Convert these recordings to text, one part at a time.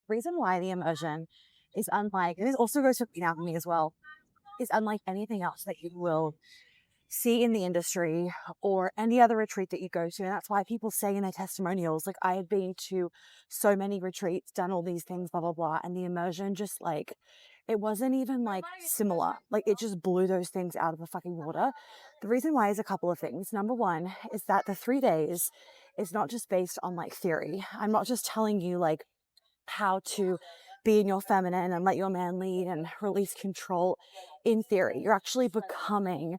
reason why the immersion is unlike, and this also goes for Queen Alchemy as well, is unlike anything else that you will see in the industry or any other retreat that you go to. And that's why people say in their testimonials, like, I had been to so many retreats, done all these things, blah, blah, blah. And the immersion just like, it wasn't even like similar. Like it just blew those things out of the fucking water. The reason why is a couple of things. Number one is that the 3 days is not just based on like theory. I'm not just telling you like how to be in your feminine and let your man lead and release control in theory. You're actually becoming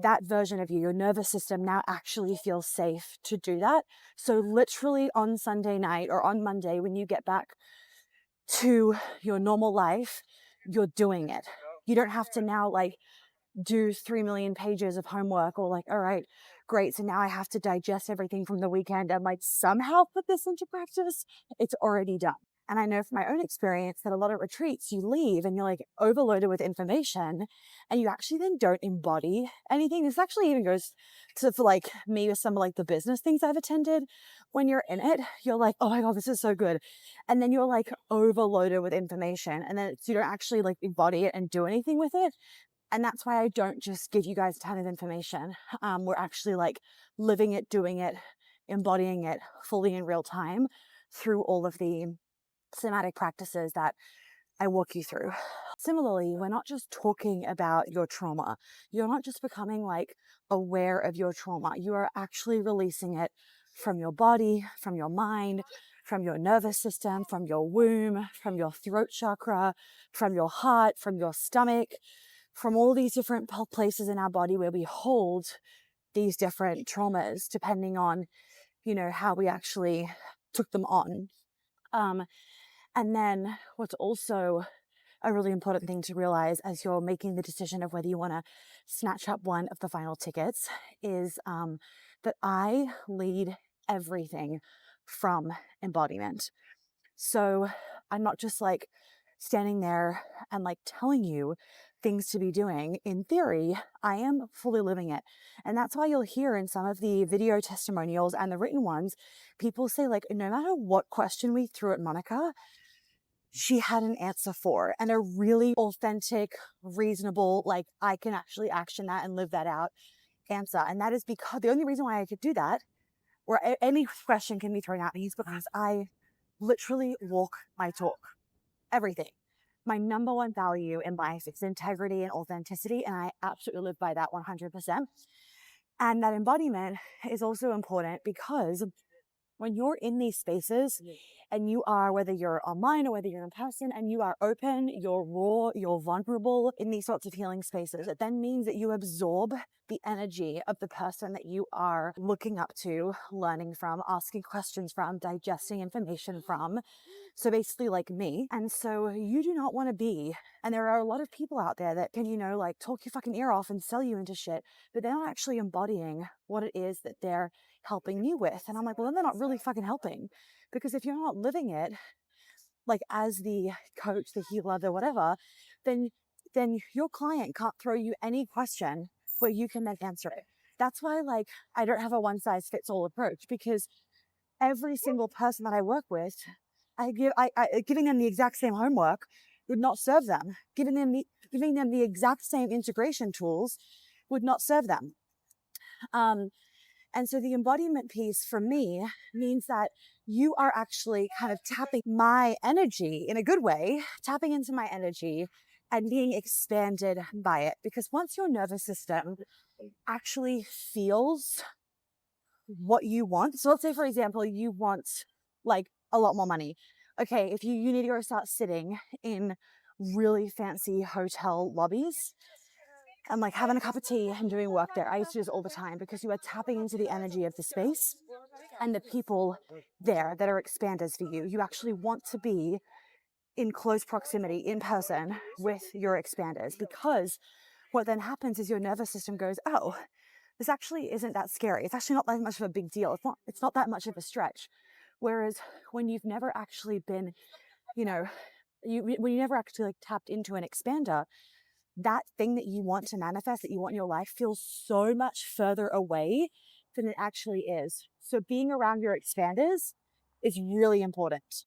that version of you. Your nervous system now actually feels safe to do that. So literally on Sunday night or on Monday, when you get back to your normal life, you're doing it. You don't have to now like do 3 million pages of homework or like, all right, great. So now I have to digest everything from the weekend and like somehow put this into practice. It's already done. And I know from my own experience that a lot of retreats, you leave and you're like overloaded with information and you actually then don't embody anything. This actually even goes to, for like me with some of like the business things I've attended. When you're in it, you're like, oh my God, this is so good. And then you're like overloaded with information and then you don't actually like embody it and do anything with it. And that's why I don't just give you guys a ton of information. We're actually like living it, doing it, embodying it fully in real time through all of the somatic practices that I walk you through. Similarly, we're not just talking about your trauma. You're not just becoming like aware of your trauma. You are actually releasing it from your body, from your mind, from your nervous system, from your womb, from your throat chakra, from your heart, from your stomach, from all these different places in our body where we hold these different traumas, depending on, how we actually took them on. And then what's also a really important thing to realize as you're making the decision of whether you want to snatch up one of the final tickets is that I lead everything from embodiment. So I'm not just like standing there and like telling you things to be doing. In theory, I am fully living it. And that's why you'll hear in some of the video testimonials and the written ones, people say like, no matter what question we threw at Monica, she had an answer for, and a really authentic, reasonable, like I can actually action that and live that out answer. And that is because the only reason why I could do that, or any question can be thrown at me, is because I literally walk my talk. Everything. My number one value in life is integrity and authenticity, and I absolutely live by that 100%. And that embodiment is also important because when you're in these spaces and you are, whether you're online or whether you're in person, and you are open, you're raw, you're vulnerable in these sorts of healing spaces, it then means that you absorb the energy of the person that you are looking up to, learning from, asking questions from, digesting information from. So basically like me. And so you do not want to be, and there are a lot of people out there that can, like talk your fucking ear off and sell you into shit, but they're not actually embodying what it is that they're helping you with. And I'm like, well, then they're not really fucking helping, because if you're not living it, like as the coach, the healer, the whatever, then your client can't throw you any question where you can then answer it. That's why like I don't have a one size fits all approach, because every single person that I work with, giving them the exact same homework would not serve them. Giving them the exact same integration tools would not serve them. And so the embodiment piece for me means that you are actually kind of tapping my energy in a good way, tapping into my energy and being expanded by it. Because once your nervous system actually feels what you want. So let's say, for example, you want like a lot more money. Okay, if you need to go start sitting in really fancy hotel lobbies and like having a cup of tea and doing work there. I used to do this all the time because you are tapping into the energy of the space and the people there that are expanders for you. You actually want to be in close proximity, in person with your expanders, because what then happens is your nervous system goes, oh, this actually isn't that scary. It's actually not that much of a big deal. It's not that much of a stretch. Whereas when you've never actually been, when you never actually like tapped into an expander, that thing that you want to manifest, that you want in your life, feels so much further away than it actually is. So being around your expanders is really important.